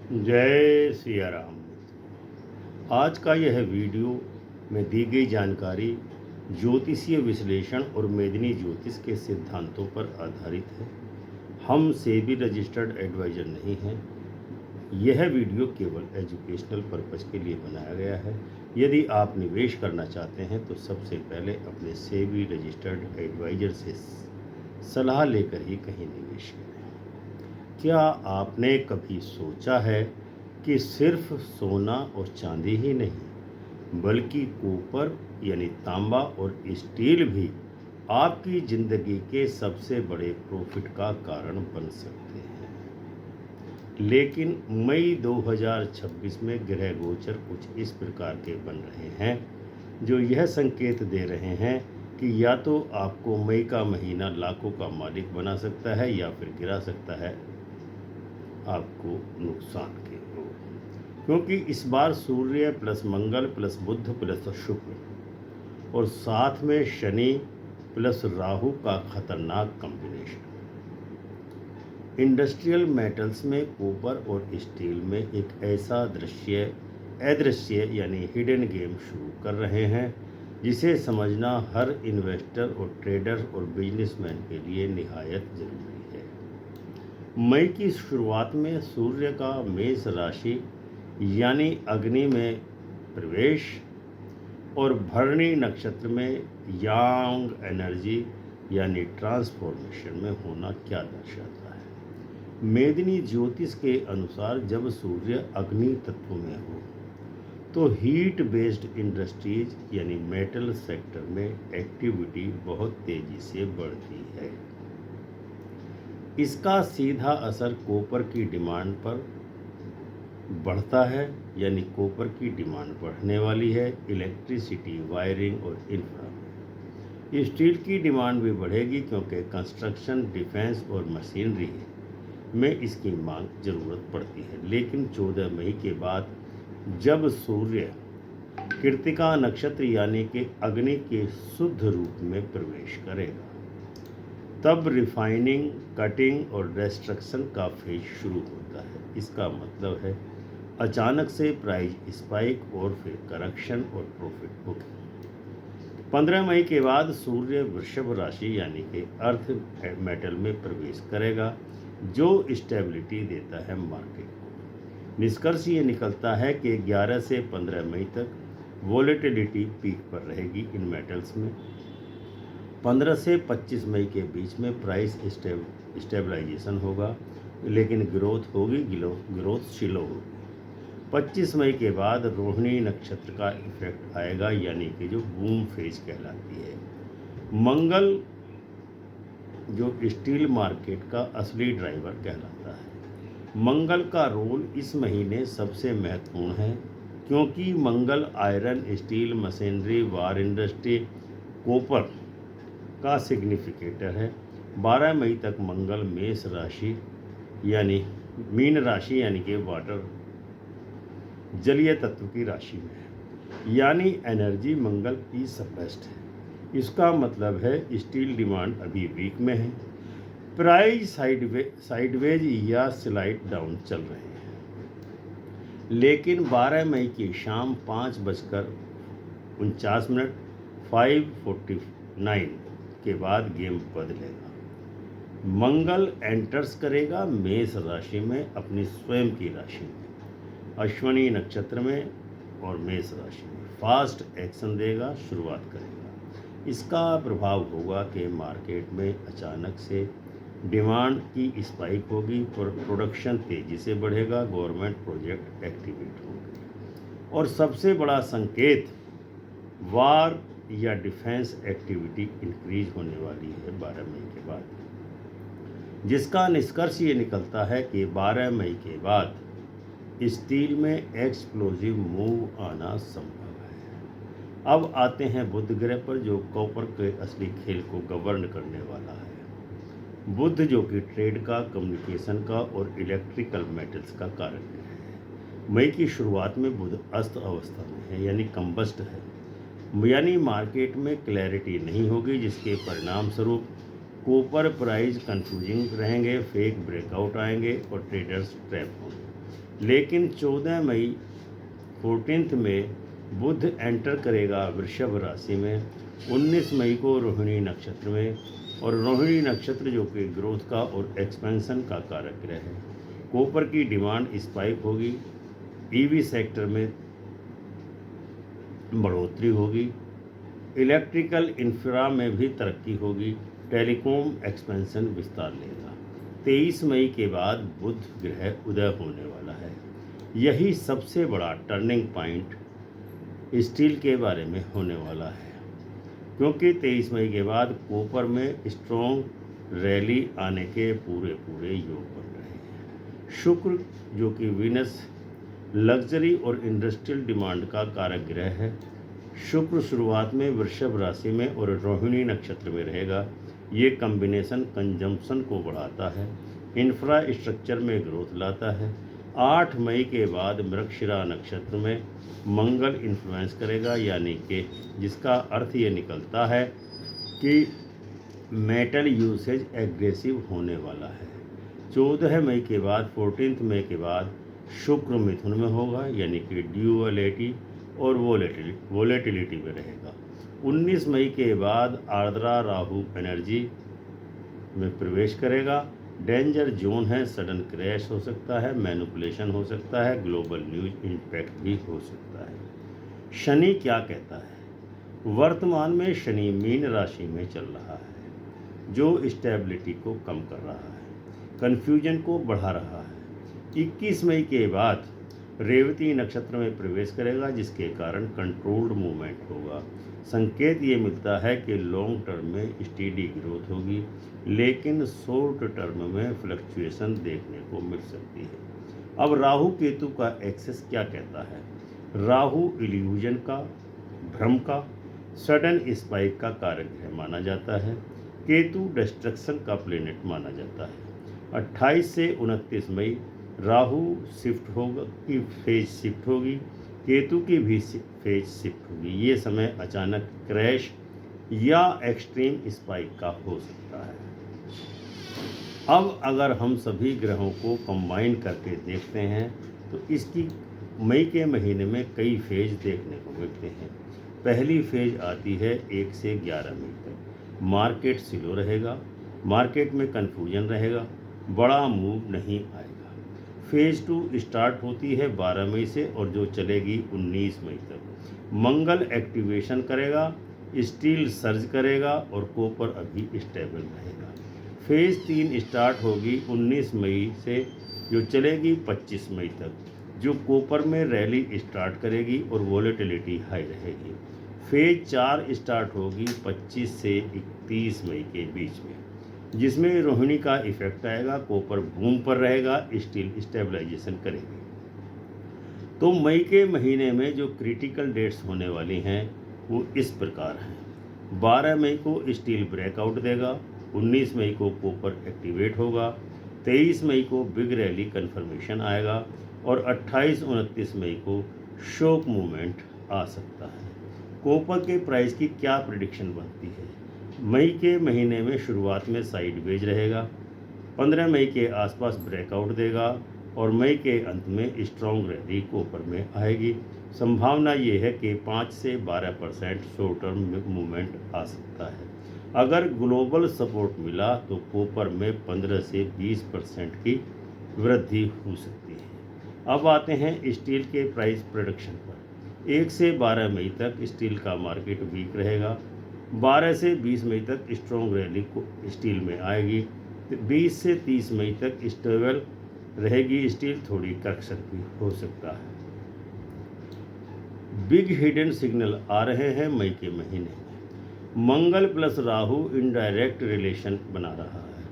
जय सिया राम। आज का यह वीडियो में दी गई जानकारी ज्योतिषीय विश्लेषण और मेदिनी ज्योतिष के सिद्धांतों पर आधारित है। हम सेबी रजिस्टर्ड एडवाइजर नहीं हैं। यह वीडियो केवल एजुकेशनल पर्पज़ के लिए बनाया गया है। यदि आप निवेश करना चाहते हैं तो सबसे पहले अपने सेबी रजिस्टर्ड एडवाइजर से सलाह लेकर ही कहीं निवेश करें। क्या आपने कभी सोचा है कि सिर्फ सोना और चांदी ही नहीं बल्कि कॉपर यानी तांबा और स्टील भी आपकी ज़िंदगी के सबसे बड़े प्रॉफिट का कारण बन सकते हैं। लेकिन मई 2026 में ग्रह गोचर कुछ इस प्रकार के बन रहे हैं जो यह संकेत दे रहे हैं कि या तो आपको मई का महीना लाखों का मालिक बना सकता है या फिर गिरा सकता है आपको नुकसान के ओर, क्योंकि इस बार सूर्य प्लस मंगल प्लस बुध प्लस शुक्र और साथ में शनि प्लस राहु का खतरनाक कॉम्बिनेशन। इंडस्ट्रियल मेटल्स में कॉपर और स्टील में एक ऐसा अदृश्य यानी हिडन गेम शुरू कर रहे हैं जिसे समझना हर इन्वेस्टर और ट्रेडर और बिजनेसमैन के लिए निहायत जरूरी है। मई की शुरुआत में सूर्य का मेष राशि यानी अग्नि में प्रवेश और भरणी नक्षत्र में यांग एनर्जी यानी ट्रांसफॉर्मेशन में होना क्या दर्शाता है। मेदिनी ज्योतिष के अनुसार जब सूर्य अग्नि तत्व में हो तो हीट बेस्ड इंडस्ट्रीज यानी मेटल सेक्टर में एक्टिविटी बहुत तेजी से बढ़ती है। इसका सीधा असर कॉपर की डिमांड पर बढ़ता है, यानी कॉपर की डिमांड बढ़ने वाली है इलेक्ट्रिसिटी, वायरिंग और इंफ्रा में। स्टील की डिमांड भी बढ़ेगी क्योंकि कंस्ट्रक्शन, डिफेंस और मशीनरी में इसकी मांग ज़रूरत पड़ती है। लेकिन 14 मई के बाद जब सूर्य कृत्तिका नक्षत्र यानी कि अग्नि के शुद्ध रूप में प्रवेश करेगा तब रिफाइनिंग, कटिंग और डिस्ट्रक्शन का फेज शुरू होता है। इसका मतलब है अचानक से प्राइस स्पाइक और फिर करेक्शन और प्रॉफिट बुकिंग। 15 मई के बाद सूर्य वृषभ राशि यानी कि अर्थ मेटल में प्रवेश करेगा जो स्टेबिलिटी देता है मार्केट को। निष्कर्ष ये निकलता है कि 11 से 15 मई तक वॉलेटिलिटी पीक पर रहेगी इन मेटल्स में। 15 से 25 मई के बीच में प्राइस स्टेबलाइजेशन होगा, लेकिन ग्रोथ होगी, ग्रोथ स्लो होगी। 25 मई के बाद रोहिणी नक्षत्र का इफेक्ट आएगा यानी कि जो बूम फेज कहलाती है। मंगल जो स्टील मार्केट का असली ड्राइवर कहलाता है। मंगल का रोल इस महीने सबसे महत्वपूर्ण है क्योंकि मंगल आयरन, स्टील, मशीनरी, वार इंडस्ट्री, कॉपर का सिग्निफिकेटर है। 12 मई तक मंगल मेष राशि यानी मीन राशि यानी कि वाटर जलीय तत्व की राशि में है, यानी एनर्जी मंगल की सप्रेस्ड है। इसका मतलब है स्टील डिमांड अभी वीक में है, प्राइस साइडवेज या स्लाइड डाउन चल रहे हैं। लेकिन 12 मई की शाम 5:49 5:49 के बाद गेम बदलेगा। मंगल एंटर्स करेगा मेष राशि में अपनी स्वयं की राशि में, अश्विनी नक्षत्र में और मेष राशि में फास्ट एक्शन देगा, शुरुआत करेगा। इसका प्रभाव होगा कि मार्केट में अचानक से डिमांड की स्पाइक होगी, प्रोडक्शन तेज़ी से बढ़ेगा, गवर्नमेंट प्रोजेक्ट एक्टिवेट होंगे और सबसे बड़ा संकेत वार या डिफेंस एक्टिविटी इंक्रीज होने वाली है 12 मई के बाद, जिसका निष्कर्ष ये निकलता है कि 12 मई के बाद स्टील में एक्सप्लोजिव मूव आना संभव है। अब आते हैं बुध ग्रह पर जो कॉपर के असली खेल को गवर्न करने वाला है। बुध जो कि ट्रेड का, कम्युनिकेशन का और इलेक्ट्रिकल मेटल्स का कारक है। मई की शुरुआत में बुध अस्त अवस्था में है यानी कंबस्ट है, यानी मार्केट में क्लैरिटी नहीं होगी, जिसके परिणाम स्वरूप कॉपर प्राइस कंफ्यूजिंग रहेंगे, फेक ब्रेकआउट आएंगे और ट्रेडर्स ट्रैप होंगे। लेकिन 14 मई 14 में बुध एंटर करेगा वृषभ राशि में, 19 मई को रोहिणी नक्षत्र में, और रोहिणी नक्षत्र जो कि ग्रोथ का और एक्सपेंशन का कारक ग्रह है। कॉपर की डिमांड स्पाइक होगी, ईवी सेक्टर में बढ़ोतरी होगी, इलेक्ट्रिकल इंफ्रा में भी तरक्की होगी, टेलीकॉम एक्सपेंशन विस्तार लेगा। 23 मई के बाद बुध ग्रह उदय होने वाला है। यही सबसे बड़ा टर्निंग पॉइंट स्टील के बारे में होने वाला है, क्योंकि 23 मई के बाद कॉपर में स्ट्रॉन्ग रैली आने के पूरे योग बन रहे हैं। शुक्र जो कि वीनस लग्जरी और इंडस्ट्रियल डिमांड का कारक ग्रह है, शुक्र शुरुआत में वृषभ राशि में और रोहिणी नक्षत्र में रहेगा। ये कॉम्बिनेशन कंजम्पशन को बढ़ाता है, इंफ्रास्ट्रक्चर में ग्रोथ लाता है। 8 मई के बाद मृगशिरा नक्षत्र में मंगल इन्फ्लुएंस करेगा, यानी कि जिसका अर्थ ये निकलता है कि मेटल यूसेज एग्रेसिव होने वाला है। 14 मई के बाद 14 मई के बाद शुक्र मिथुन में होगा, यानी कि ड्यूअलिटी और वोलेटिलिटी में रहेगा। 19 मई के बाद आर्द्रा राहु एनर्जी में प्रवेश करेगा। डेंजर जोन है, सडन क्रैश हो सकता है, मैनिपुलेशन हो सकता है, ग्लोबल न्यूज इम्पैक्ट भी हो सकता है। शनि क्या कहता है? वर्तमान में शनि मीन राशि में चल रहा है, जो स्टेबिलिटी को कम कर रहा है, कन्फ्यूजन को बढ़ा रहा है। 21 मई के बाद रेवती नक्षत्र में प्रवेश करेगा, जिसके कारण कंट्रोल्ड मूवमेंट होगा। संकेत ये मिलता है कि लॉन्ग टर्म में स्टेडी ग्रोथ होगी, लेकिन शॉर्ट टर्म में फ्लक्चुएशन देखने को मिल सकती है। अब राहु केतु का एक्सेस क्या कहता है? राहु इल्यूजन का, भ्रम का, सडन स्पाइक का कारक ग्रह माना जाता है। केतु डिस्ट्रक्शन का प्लेनेट माना जाता है। 28 से 29 मई राहु शिफ्ट होगा की फेज शिफ्ट होगी, केतु की भी फेज शिफ्ट होगी। ये समय अचानक क्रैश या एक्सट्रीम स्पाइक का हो सकता है। अब अगर हम सभी ग्रहों को कंबाइन करके देखते हैं तो इसकी मई के महीने में कई फेज देखने को मिलते हैं। पहली फेज आती है 1 से 11 मई तक। मार्केट स्लो रहेगा, मार्केट में कन्फ्यूजन रहेगा, बड़ा मूव नहीं आएगा। फेज 2 स्टार्ट होती है 12 मई से और जो चलेगी 19 मई तक। मंगल एक्टिवेशन करेगा, स्टील सर्ज करेगा और कॉपर अभी स्टेबल रहेगा। फेज 3 स्टार्ट होगी 19 मई से, जो चलेगी 25 मई तक, जो कॉपर में रैली स्टार्ट करेगी और वोलेटिलिटी हाई रहेगी। फेज 4 स्टार्ट होगी 25 से 31 मई के बीच में, जिसमें रोहिणी का इफेक्ट आएगा, कॉपर बूम पर रहेगा, स्टील स्टेबलाइजेशन करेगी। तो मई के महीने में जो क्रिटिकल डेट्स होने वाली हैं वो इस प्रकार हैं। 12 मई को स्टील ब्रेकआउट देगा, 19 मई को कॉपर एक्टिवेट होगा, 23 मई को बिग रैली कन्फर्मेशन आएगा और 28-29 मई को शॉक मूवमेंट आ सकता है। कॉपर के प्राइस की क्या प्रेडिक्शन बनती है? मई के महीने में शुरुआत में साइडवेज रहेगा, 15 मई के आसपास ब्रेकआउट देगा और मई के अंत में स्ट्रॉन्ग रैली कॉपर में आएगी। संभावना ये है कि 5 से 12% शॉर्ट टर्म मूवमेंट आ सकता है। अगर ग्लोबल सपोर्ट मिला तो कॉपर में 15 से 20% की वृद्धि हो सकती है। अब आते हैं स्टील के प्राइस प्रोडक्शन पर। 1 से 12 मई तक स्टील का मार्केट वीक रहेगा, 12 से 20 मई तक स्ट्रॉन्ग रैली को स्टील में आएगी, 20 से 30 मई तक स्टेबल रहेगी स्टील, थोड़ी करेक्शन भी हो सकता है। बिग हिडन सिग्नल आ रहे हैं मई के महीने में। मंगल प्लस राहु इनडायरेक्ट रिलेशन बना रहा है,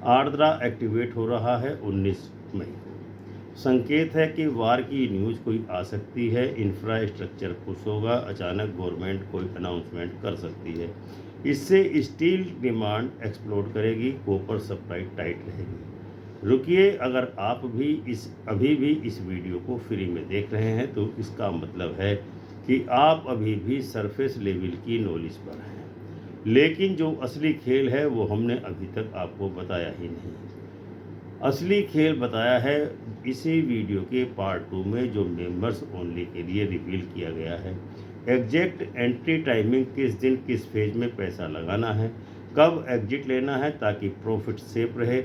आर्द्रा एक्टिवेट हो रहा है 19 मई को। संकेत है कि वार की न्यूज़ कोई आ सकती है, इंफ्रास्ट्रक्चर पुश होगा, अचानक गवर्नमेंट कोई अनाउंसमेंट कर सकती है। इससे स्टील डिमांड एक्सप्लोड करेगी, कॉपर सप्लाई टाइट रहेगी। रुकिए, अगर आप भी अभी भी इस वीडियो को फ्री में देख रहे हैं तो इसका मतलब है कि आप अभी भी सरफेस लेवल की नॉलेज पर हैं, लेकिन जो असली खेल है वो हमने अभी तक आपको बताया ही नहीं। असली खेल बताया है इसी वीडियो के पार्ट 2 में, जो मेंबर्स ओनली के लिए रिवील किया गया है। एग्जैक्ट एंट्री टाइमिंग, किस दिन किस फेज में पैसा लगाना है, कब एग्जिट लेना है ताकि प्रॉफिट सेफ रहे,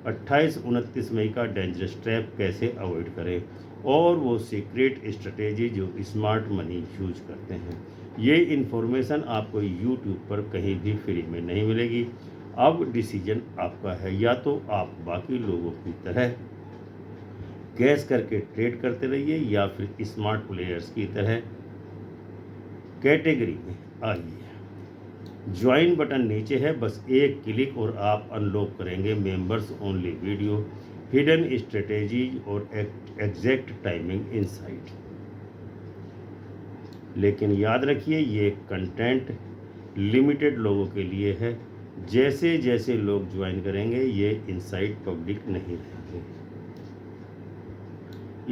28-29 मई का डेंजरस ट्रैप कैसे अवॉइड करें, और वो सीक्रेट स्ट्रेटेजी जो स्मार्ट मनी यूज करते हैं। ये इन्फॉर्मेशन आपको यूट्यूब पर कहीं भी फ्री में नहीं मिलेगी। अब डिसीजन आपका है, या तो आप बाकी लोगों की तरह गैस करके ट्रेड करते रहिए या फिर स्मार्ट प्लेयर्स की तरह कैटेगरी में आइए। ज्वाइन बटन नीचे है, बस एक क्लिक और आप अनलॉक करेंगे members only video, hidden strategies और एग्जैक्ट टाइमिंग इनसाइट। लेकिन याद रखिए, ये कंटेंट लिमिटेड लोगों के लिए है। जैसे जैसे लोग ज्वाइन करेंगे ये इनसाइट पब्लिक नहीं रहेंगे।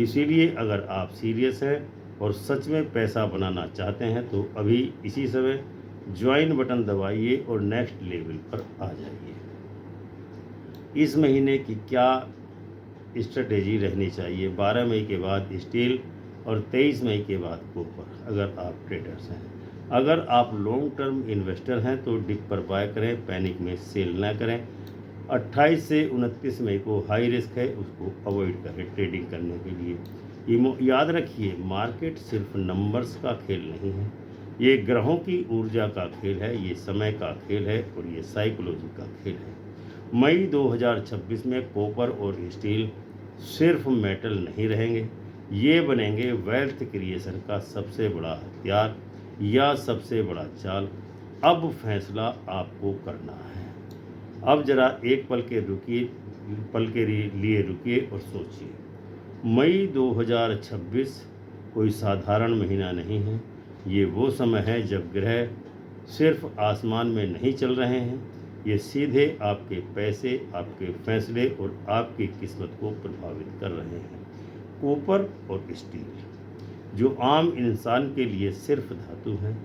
इसीलिए अगर आप सीरियस हैं और सच में पैसा बनाना चाहते हैं तो अभी इसी समय ज्वाइन बटन दबाइए और नेक्स्ट लेवल पर आ जाइए। इस महीने की क्या स्ट्रेटेजी रहनी चाहिए? 12 मई के बाद स्टील और 23 मई के बाद कॉपर, अगर आप ट्रेडर्स हैं। अगर आप लॉन्ग टर्म इन्वेस्टर हैं तो डिप पर बाय करें, पैनिक में सेल ना करें। 28 से 29 मई को हाई रिस्क है, उसको अवॉइड करें ट्रेडिंग करने के लिए। याद रखिए, मार्केट सिर्फ नंबर्स का खेल नहीं है, ये ग्रहों की ऊर्जा का खेल है, ये समय का खेल है और ये साइकोलॉजी का खेल है। मई 2026 में कॉपर और स्टील सिर्फ मेटल नहीं रहेंगे, ये बनेंगे वेल्थ क्रिएशन का सबसे बड़ा हथियार या सबसे बड़ा चाल। अब फैसला आपको करना है। अब जरा एक पल के लिए रुकिए और सोचिए। मई 2026 कोई साधारण महीना नहीं है। ये वो समय है जब ग्रह सिर्फ आसमान में नहीं चल रहे हैं, ये सीधे आपके पैसे, आपके फैसले और आपकी किस्मत को प्रभावित कर रहे हैं। कॉपर और स्टील जो आम इंसान के लिए सिर्फ धातु हैं,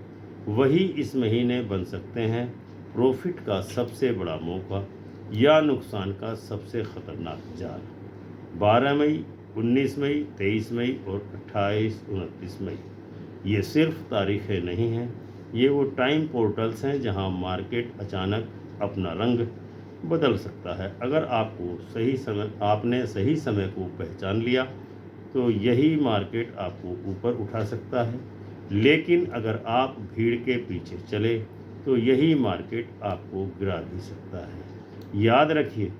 वही इस महीने बन सकते हैं प्रॉफिट का सबसे बड़ा मौका या नुकसान का सबसे खतरनाक जाल। 12 मई, 19 मई, 23 मई और 28-29 मई, ये सिर्फ तारीखें नहीं हैं, ये वो टाइम पोर्टल्स हैं जहां मार्केट अचानक अपना रंग बदल सकता है। अगर आपने सही समय को पहचान लिया तो यही मार्केट आपको ऊपर उठा सकता है, लेकिन अगर आप भीड़ के पीछे चले तो यही मार्केट आपको गिरा भी सकता है। याद रखिए,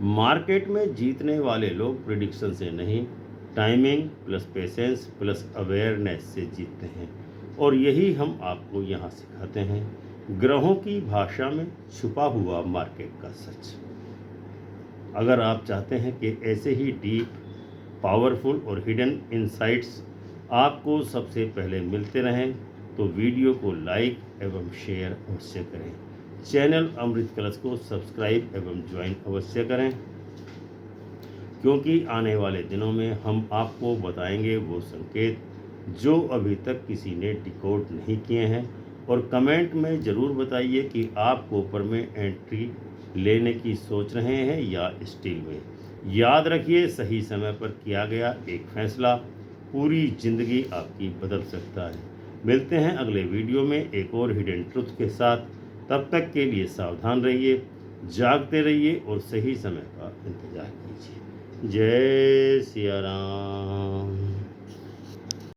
मार्केट में जीतने वाले लोग प्रिडिक्शन से नहीं, timing plus patience plus awareness से जीतते हैं, और यही हम आपको यहाँ सिखाते हैं, ग्रहों की भाषा में छुपा हुआ मार्केट का सच। अगर आप चाहते हैं कि ऐसे ही डीप, पावरफुल और हिडन इनसाइट्स आपको सबसे पहले मिलते रहें तो वीडियो को लाइक एवं शेयर अवश्य करें। चैनल अमृत कलश को सब्सक्राइब एवं ज्वाइन अवश्य करें, क्योंकि आने वाले दिनों में हम आपको बताएंगे वो संकेत जो अभी तक किसी ने डिकोड नहीं किए हैं। और कमेंट में ज़रूर बताइए कि आप कॉपर में एंट्री लेने की सोच रहे हैं या स्टील में। याद रखिए, सही समय पर किया गया एक फैसला पूरी ज़िंदगी आपकी बदल सकता है। मिलते हैं अगले वीडियो में एक और हिडन ट्रुथ के साथ। तब तक के लिए सावधान रहिए, जागते रहिए और सही समय का इंतज़ार कीजिए। जय सिया राम।